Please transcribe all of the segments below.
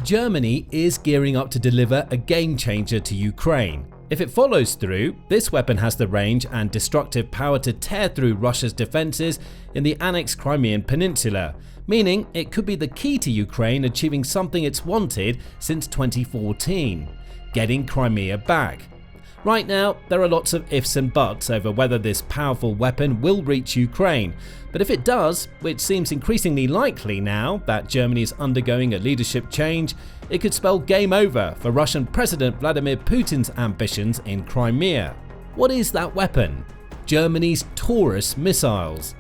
Germany is gearing up to deliver a game changer to Ukraine. If it follows through, this weapon has the range and destructive power to tear through Russia's defenses in the annexed Crimean peninsula, meaning it could be the key to Ukraine achieving something it's wanted since 2014, getting Crimea back. Right now, there are lots of ifs and buts over whether this powerful weapon will reach Ukraine, but if it does, which seems increasingly likely now that Germany is undergoing a leadership change, it could spell game over for Russian President Vladimir Putin's ambitions in Crimea. What is that weapon? Germany's Taurus missiles.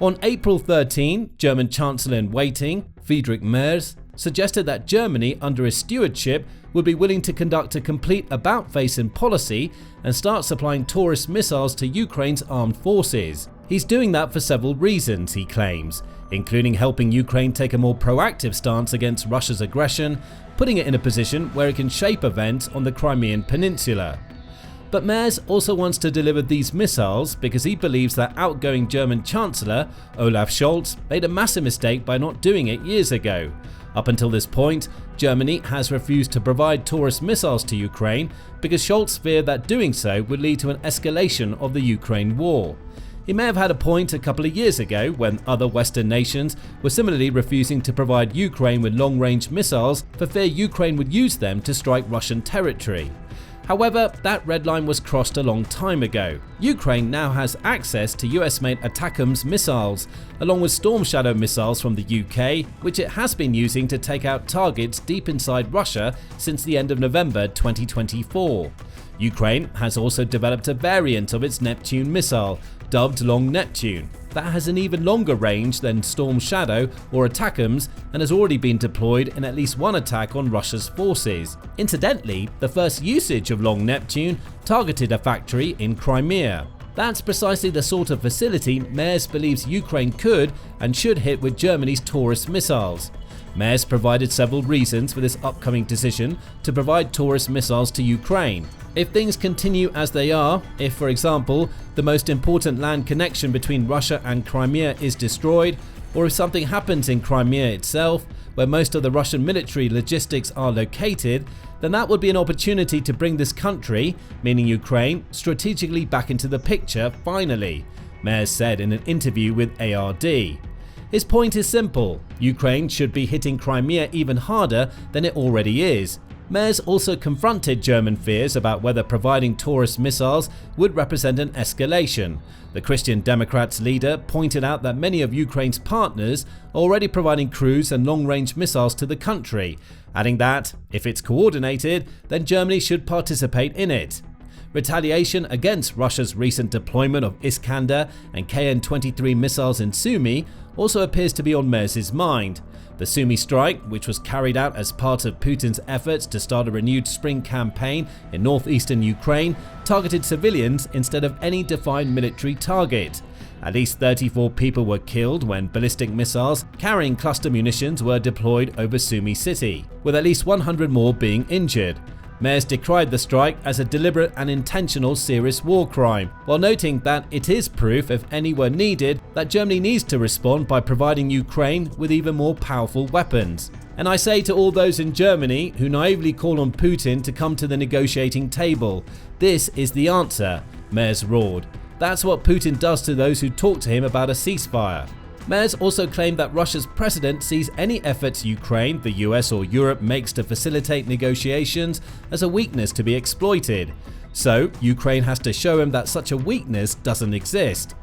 On April 13, German Chancellor-in-waiting Friedrich Merz suggested that Germany, under his stewardship, would be willing to conduct a complete about-face in policy and start supplying Taurus missiles to Ukraine's armed forces. He's doing that for several reasons, he claims, including helping Ukraine take a more proactive stance against Russia's aggression, putting it in a position where it can shape events on the Crimean peninsula. But Merz also wants to deliver these missiles because he believes that outgoing German Chancellor Olaf Scholz made a massive mistake by not doing it years ago. Up until this point, Germany has refused to provide Taurus missiles to Ukraine because Scholz feared that doing so would lead to an escalation of the Ukraine war. He may have had a point a couple of years ago when other Western nations were similarly refusing to provide Ukraine with long-range missiles for fear Ukraine would use them to strike Russian territory. However, that red line was crossed a long time ago. Ukraine now has access to US-made ATACMS missiles, along with Storm Shadow missiles from the UK, which it has been using to take out targets deep inside Russia since the end of November 2024. Ukraine has also developed a variant of its Neptune missile, dubbed Long Neptune, that has an even longer range than Storm Shadow or ATACMS and has already been deployed in at least one attack on Russia's forces. Incidentally, the first usage of Long Neptune targeted a factory in Crimea. That's precisely the sort of facility Merz believes Ukraine could and should hit with Germany's Taurus missiles. Merz provided several reasons for this upcoming decision to provide Taurus missiles to Ukraine. If things continue as they are, if for example the most important land connection between Russia and Crimea is destroyed, or if something happens in Crimea itself, where most of the Russian military logistics are located, then that would be an opportunity to bring this country, meaning Ukraine, strategically back into the picture finally, Merz said in an interview with ARD. His point is simple: Ukraine should be hitting Crimea even harder than it already is. Merz also confronted German fears about whether providing Taurus missiles would represent an escalation. The Christian Democrats leader pointed out that many of Ukraine's partners are already providing cruise and long-range missiles to the country, adding that, if it's coordinated, then Germany should participate in it. Retaliation against Russia's recent deployment of Iskander and KN-23 missiles in Sumy also appears to be on Merz's mind. The Sumy strike, which was carried out as part of Putin's efforts to start a renewed spring campaign in northeastern Ukraine, targeted civilians instead of any defined military target. At least 34 people were killed when ballistic missiles carrying cluster munitions were deployed over Sumy city, with at least 100 more being injured. Merz decried the strike as a deliberate and intentional serious war crime, while noting that it is proof, if any were needed, that Germany needs to respond by providing Ukraine with even more powerful weapons. And I say to all those in Germany who naively call on Putin to come to the negotiating table, this is the answer, Merz roared. That's what Putin does to those who talk to him about a ceasefire. Merz also claimed that Russia's president sees any efforts Ukraine, the US or Europe makes to facilitate negotiations as a weakness to be exploited. So, Ukraine has to show him that such a weakness doesn't exist.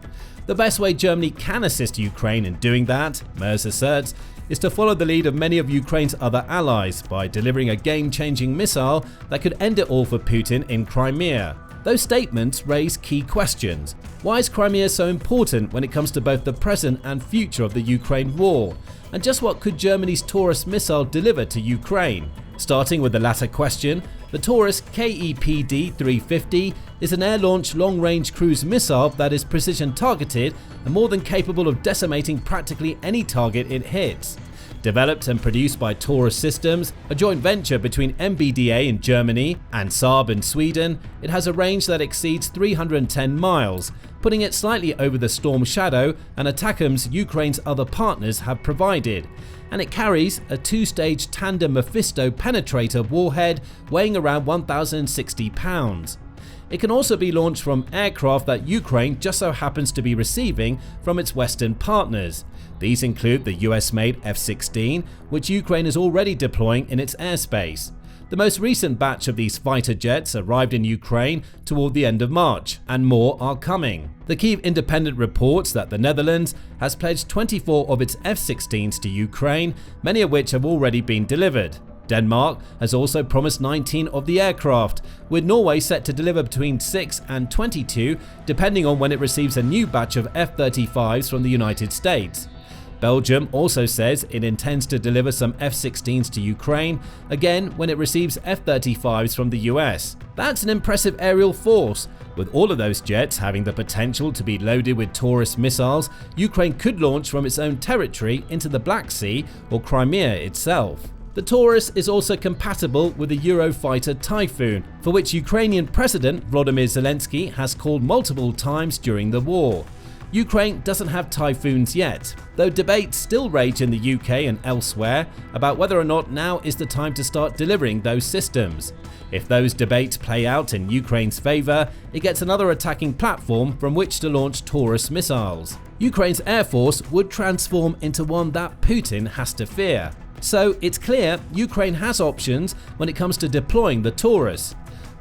The best way Germany can assist Ukraine in doing that, Merz asserts, is to follow the lead of many of Ukraine's other allies by delivering a game-changing missile that could end it all for Putin in Crimea. Those statements raise key questions. Why is Crimea so important when it comes to both the present and future of the Ukraine war? And just what could Germany's Taurus missile deliver to Ukraine? Starting with the latter question, the Taurus KEPD-350 is an air-launched long-range cruise missile that is precision-targeted and more than capable of decimating practically any target it hits. Developed and produced by Taurus Systems, a joint venture between MBDA in Germany and Saab in Sweden, it has a range that exceeds 310 miles, putting it slightly over the Storm Shadow and ATACMS Ukraine's other partners have provided, and it carries a two-stage tandem Mephisto penetrator warhead weighing around 1,060 pounds. It can also be launched from aircraft that Ukraine just so happens to be receiving from its Western partners. These include the US-made F-16, which Ukraine is already deploying in its airspace. The most recent batch of these fighter jets arrived in Ukraine toward the end of March, and more are coming. The Kyiv Independent reports that the Netherlands has pledged 24 of its F-16s to Ukraine, many of which have already been delivered. Denmark has also promised 19 of the aircraft, with Norway set to deliver between 6 and 22 depending on when it receives a new batch of F-35s from the United States. Belgium also says it intends to deliver some F-16s to Ukraine, again when it receives F-35s from the US. That's an impressive aerial force. With all of those jets having the potential to be loaded with Taurus missiles, Ukraine could launch from its own territory into the Black Sea or Crimea itself. The Taurus is also compatible with the Eurofighter Typhoon, for which Ukrainian President Volodymyr Zelensky has called multiple times during the war. Ukraine doesn't have Typhoons yet, though debates still rage in the UK and elsewhere about whether or not now is the time to start delivering those systems. If those debates play out in Ukraine's favour, it gets another attacking platform from which to launch Taurus missiles. Ukraine's air force would transform into one that Putin has to fear. So it's clear Ukraine has options when it comes to deploying the Taurus.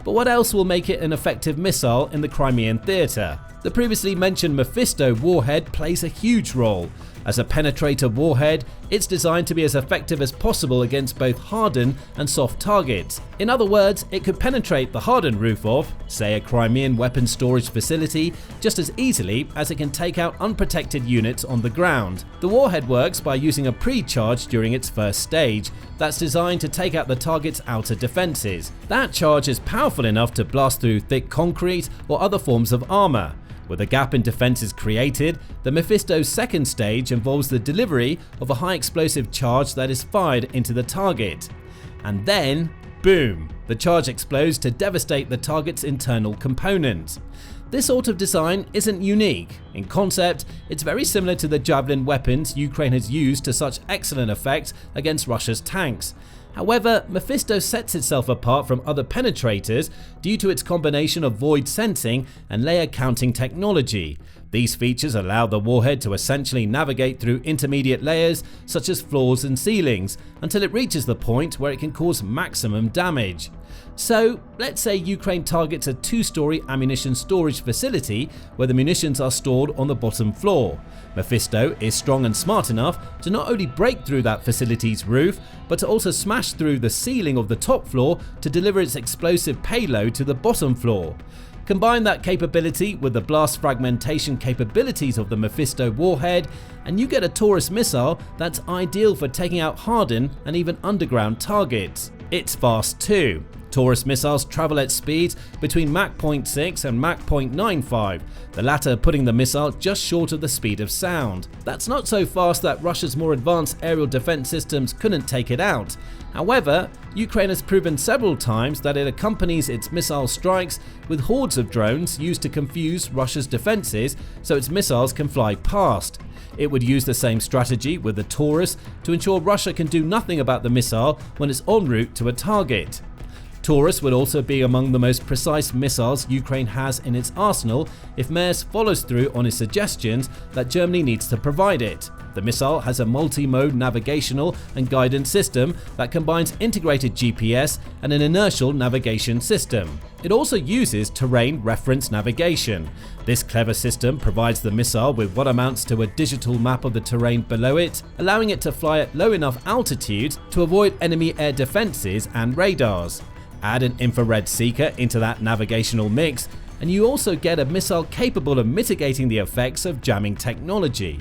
But what else will make it an effective missile in the Crimean theatre? The previously mentioned Mephisto warhead plays a huge role. As a penetrator warhead, it's designed to be as effective as possible against both hardened and soft targets. In other words, it could penetrate the hardened roof of, say, a Crimean weapons storage facility just as easily as it can take out unprotected units on the ground. The warhead works by using a pre-charge during its first stage that's designed to take out the target's outer defenses. That charge is powerful enough to blast through thick concrete or other forms of armor. With a gap in defenses created, the Mephisto's second stage involves the delivery of a high explosive charge that is fired into the target. And then, boom, the charge explodes to devastate the target's internal components. This sort of design isn't unique. In concept, it's very similar to the Javelin weapons Ukraine has used to such excellent effect against Russia's tanks. However, Mephisto sets itself apart from other penetrators due to its combination of void sensing and layer counting technology. These features allow the warhead to essentially navigate through intermediate layers such as floors and ceilings until it reaches the point where it can cause maximum damage. So, let's say Ukraine targets a two-story ammunition storage facility where the munitions are stored on the bottom floor. Mephisto is strong and smart enough to not only break through that facility's roof, but to also smash through the ceiling of the top floor to deliver its explosive payload to the bottom floor. Combine that capability with the blast fragmentation capabilities of the Mephisto warhead, and you get a Taurus missile that's ideal for taking out hardened and even underground targets. It's fast too. Taurus missiles travel at speeds between Mach 0.6 and Mach 0.95, the latter putting the missile just short of the speed of sound. That's not so fast that Russia's more advanced aerial defense systems couldn't take it out. However, Ukraine has proven several times that it accompanies its missile strikes with hordes of drones used to confuse Russia's defenses so its missiles can fly past. It would use the same strategy with the Taurus to ensure Russia can do nothing about the missile when it's en route to a target. Taurus would also be among the most precise missiles Ukraine has in its arsenal if Merz follows through on his suggestions that Germany needs to provide it. The missile has a multi-mode navigational and guidance system that combines integrated GPS and an inertial navigation system. It also uses terrain reference navigation. This clever system provides the missile with what amounts to a digital map of the terrain below it, allowing it to fly at low enough altitudes to avoid enemy air defenses and radars. Add an infrared seeker into that navigational mix, and you also get a missile capable of mitigating the effects of jamming technology.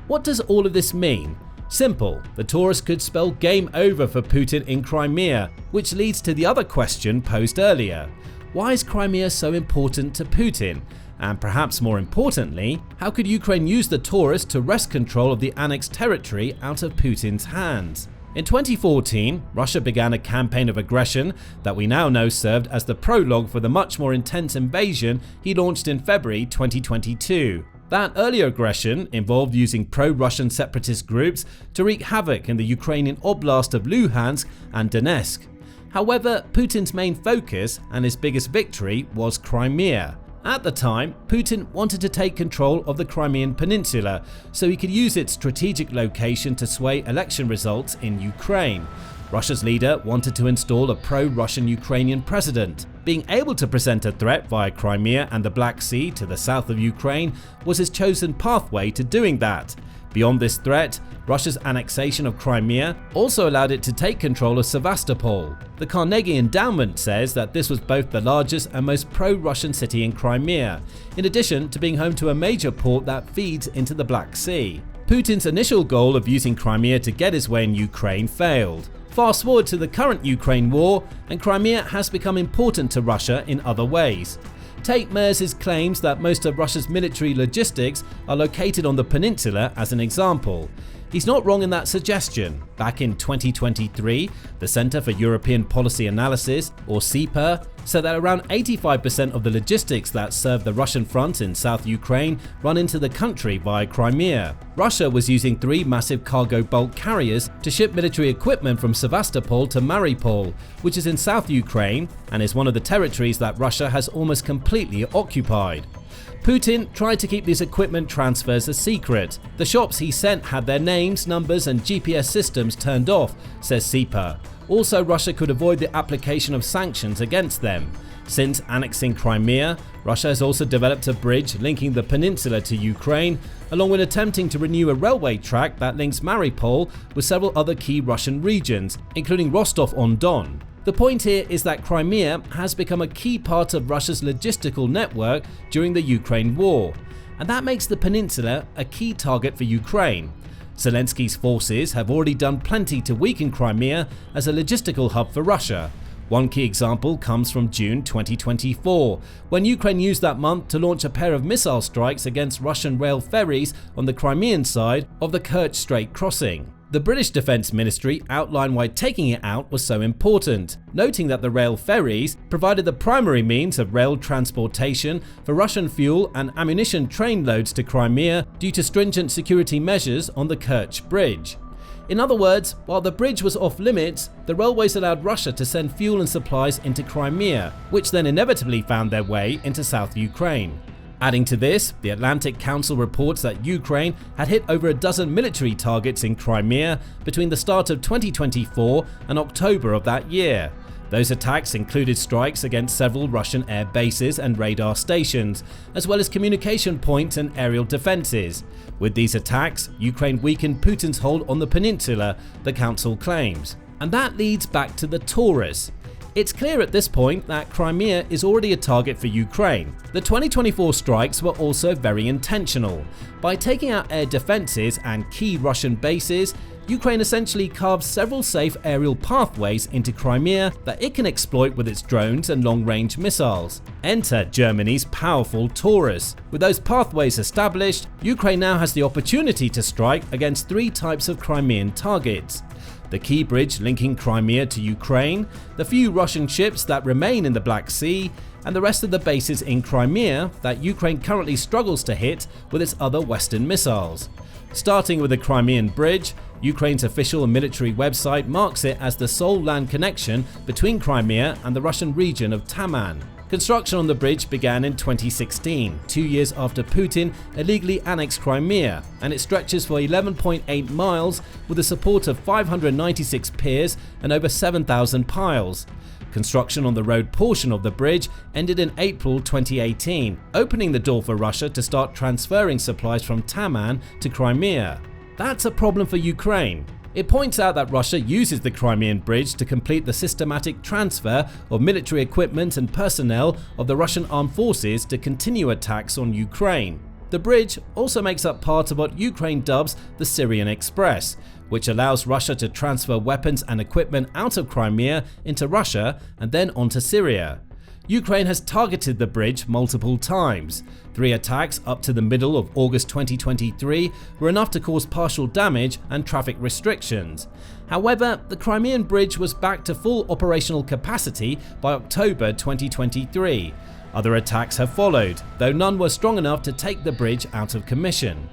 What does all of this mean? Simple, the Taurus could spell game over for Putin in Crimea, which leads to the other question posed earlier. Why is Crimea so important to Putin? And perhaps more importantly, how could Ukraine use the Taurus to wrest control of the annexed territory out of Putin's hands? In 2014, Russia began a campaign of aggression that we now know served as the prologue for the much more intense invasion he launched in February 2022. That earlier aggression involved using pro-Russian separatist groups to wreak havoc in the Ukrainian oblast of Luhansk and Donetsk. However, Putin's main focus and his biggest victory was Crimea. At the time, Putin wanted to take control of the Crimean peninsula so he could use its strategic location to sway election results in Ukraine. Russia's leader wanted to install a pro-Russian Ukrainian president. Being able to present a threat via Crimea and the Black Sea to the south of Ukraine was his chosen pathway to doing that. Beyond this threat, Russia's annexation of Crimea also allowed it to take control of Sevastopol. The Carnegie Endowment says that this was both the largest and most pro-Russian city in Crimea, in addition to being home to a major port that feeds into the Black Sea. Putin's initial goal of using Crimea to get his way in Ukraine failed. Fast forward to the current Ukraine war, and Crimea has become important to Russia in other ways. Take Merz's claims that most of Russia's military logistics are located on the peninsula as an example. He's not wrong in that suggestion. Back in 2023, the Center for European Policy Analysis, or CEPA, said that around 85% of the logistics that serve the Russian front in South Ukraine run into the country via Crimea. Russia was using 3 massive cargo bulk carriers to ship military equipment from Sevastopol to Mariupol, which is in South Ukraine and is one of the territories that Russia has almost completely occupied. Putin tried to keep these equipment transfers a secret. The shops he sent had their names, numbers and GPS systems turned off, says CEPA. Also, Russia could avoid the application of sanctions against them. Since annexing Crimea, Russia has also developed a bridge linking the peninsula to Ukraine, along with attempting to renew a railway track that links Mariupol with several other key Russian regions, including Rostov-on-Don. The point here is that Crimea has become a key part of Russia's logistical network during the Ukraine war, and that makes the peninsula a key target for Ukraine. Zelensky's forces have already done plenty to weaken Crimea as a logistical hub for Russia. One key example comes from June 2024, when Ukraine used that month to launch a pair of missile strikes against Russian rail ferries on the Crimean side of the Kerch Strait crossing. The British Defence Ministry outlined why taking it out was so important, noting that the rail ferries provided the primary means of rail transportation for Russian fuel and ammunition train loads to Crimea due to stringent security measures on the Kerch Bridge. In other words, while the bridge was off limits, the railways allowed Russia to send fuel and supplies into Crimea, which then inevitably found their way into South Ukraine. Adding to this, the Atlantic Council reports that Ukraine had hit over a dozen military targets in Crimea between the start of 2024 and October of that year. Those attacks included strikes against several Russian air bases and radar stations, as well as communication points and aerial defenses. With these attacks, Ukraine weakened Putin's hold on the peninsula, the Council claims. And that leads back to the Taurus. It's clear at this point that Crimea is already a target for Ukraine. The 2024 strikes were also very intentional. By taking out air defenses and key Russian bases, Ukraine essentially carves several safe aerial pathways into Crimea that it can exploit with its drones and long-range missiles. Enter Germany's powerful Taurus. With those pathways established, Ukraine now has the opportunity to strike against 3 types of Crimean targets: the key bridge linking Crimea to Ukraine, the few Russian ships that remain in the Black Sea, and the rest of the bases in Crimea that Ukraine currently struggles to hit with its other Western missiles. Starting with the Crimean Bridge, Ukraine's official military website marks it as the sole land connection between Crimea and the Russian region of Taman. Construction on the bridge began in 2016, 2 years after Putin illegally annexed Crimea, and it stretches for 11.8 miles with the support of 596 piers and over 7,000 piles. Construction on the road portion of the bridge ended in April 2018, opening the door for Russia to start transferring supplies from Taman to Crimea. That's a problem for Ukraine. It points out that Russia uses the Crimean Bridge to complete the systematic transfer of military equipment and personnel of the Russian armed forces to continue attacks on Ukraine. The bridge also makes up part of what Ukraine dubs the Syrian Express, which allows Russia to transfer weapons and equipment out of Crimea into Russia and then onto Syria. Ukraine has targeted the bridge multiple times. 3 attacks up to the middle of August 2023 were enough to cause partial damage and traffic restrictions. However, the Crimean bridge was back to full operational capacity by October 2023. Other attacks have followed, though none were strong enough to take the bridge out of commission.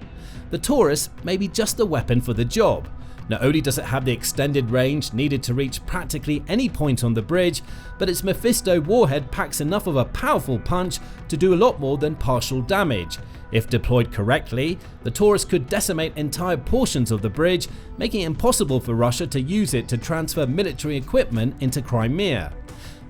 The Taurus may be just the weapon for the job. Not only does it have the extended range needed to reach practically any point on the bridge, but its Mephisto warhead packs enough of a powerful punch to do a lot more than partial damage. If deployed correctly, the Taurus could decimate entire portions of the bridge, making it impossible for Russia to use it to transfer military equipment into Crimea.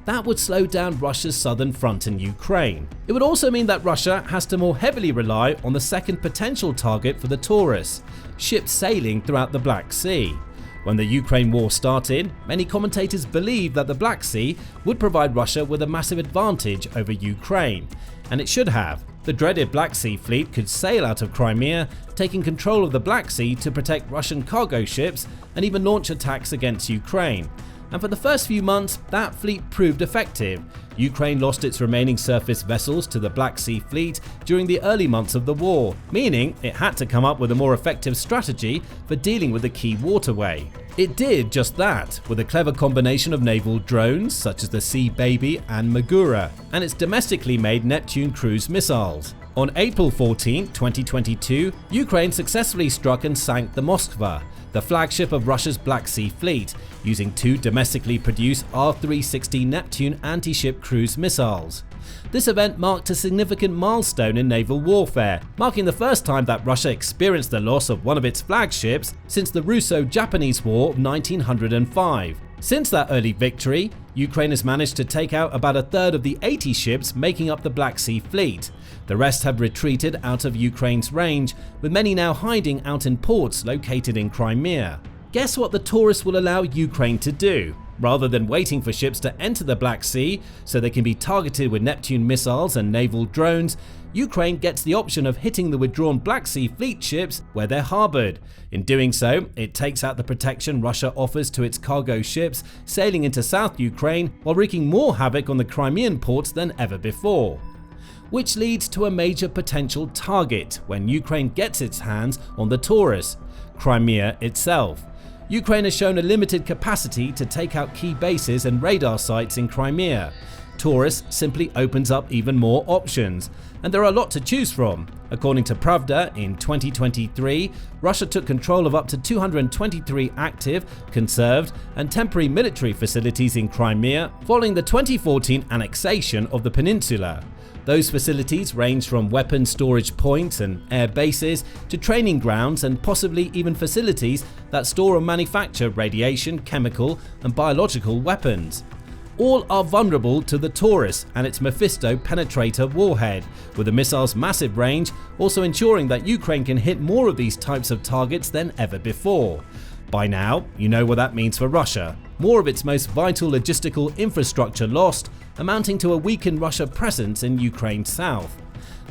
That would slow down Russia's southern front in Ukraine. It would also mean that Russia has to more heavily rely on the second potential target for the Taurus, ships sailing throughout the Black Sea. When the Ukraine war started, many commentators believed that the Black Sea would provide Russia with a massive advantage over Ukraine, and it should have. The dreaded Black Sea fleet could sail out of Crimea, taking control of the Black Sea to protect Russian cargo ships and even launch attacks against Ukraine. And for the first few months, that fleet proved effective. Ukraine lost its remaining surface vessels to the Black Sea Fleet during the early months of the war, meaning it had to come up with a more effective strategy for dealing with the key waterway. It did just that, with a clever combination of naval drones such as the Sea Baby and Magura, and its domestically made Neptune cruise missiles. On April 14, 2022, Ukraine successfully struck and sank the Moskva, the flagship of Russia's Black Sea Fleet, using 2 domestically produced R-360 Neptune anti-ship cruise missiles. This event marked a significant milestone in naval warfare, marking the first time that Russia experienced the loss of one of its flagships since the Russo-Japanese War of 1905. Since that early victory, Ukraine has managed to take out about a third of the 80 ships making up the Black Sea Fleet. The rest have retreated out of Ukraine's range, with many now hiding out in ports located in Crimea. Guess what the Taurus will allow Ukraine to do? Rather than waiting for ships to enter the Black Sea so they can be targeted with Neptune missiles and naval drones, Ukraine gets the option of hitting the withdrawn Black Sea Fleet ships where they're harbored. In doing so, it takes out the protection Russia offers to its cargo ships sailing into South Ukraine while wreaking more havoc on the Crimean ports than ever before. Which leads to a major potential target when Ukraine gets its hands on the Taurus, Crimea itself. Ukraine has shown a limited capacity to take out key bases and radar sites in Crimea. Taurus simply opens up even more options, and there are a lot to choose from. According to Pravda, in 2023, Russia took control of up to 223 active, conserved, and temporary military facilities in Crimea following the 2014 annexation of the peninsula. Those facilities range from weapon storage points and air bases to training grounds and possibly even facilities that store or manufacture radiation, chemical, and biological weapons. All are vulnerable to the Taurus and its Mephisto penetrator warhead, with the missile's massive range also ensuring that Ukraine can hit more of these types of targets than ever before. By now, you know what that means for Russia. More of its most vital logistical infrastructure lost, amounting to a weakened Russia presence in Ukraine's south.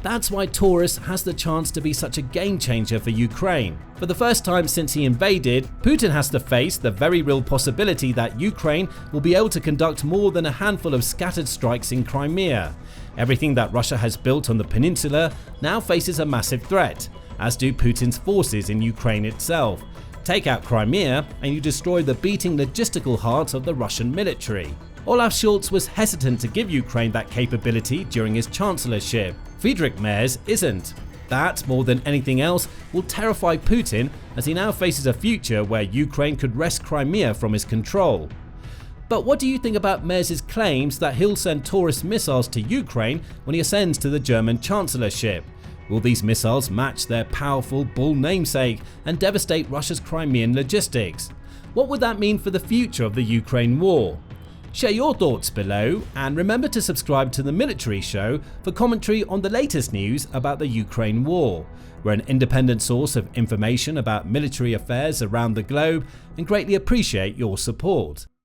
That's why Taurus has the chance to be such a game changer for Ukraine. For the first time since he invaded, Putin has to face the very real possibility that Ukraine will be able to conduct more than a handful of scattered strikes in Crimea. Everything that Russia has built on the peninsula now faces a massive threat, as do Putin's forces in Ukraine itself. Take out Crimea and you destroy the beating logistical heart of the Russian military. Olaf Scholz was hesitant to give Ukraine that capability during his chancellorship. Friedrich Merz isn't. That, more than anything else, will terrify Putin as he now faces a future where Ukraine could wrest Crimea from his control. But what do you think about Merz's claims that he'll send Taurus missiles to Ukraine when he ascends to the German chancellorship? Will these missiles match their powerful bull namesake and devastate Russia's Crimean logistics? What would that mean for the future of the Ukraine war? Share your thoughts below, and remember to subscribe to The Military Show for commentary on the latest news about the Ukraine war. We're an independent source of information about military affairs around the globe and greatly appreciate your support.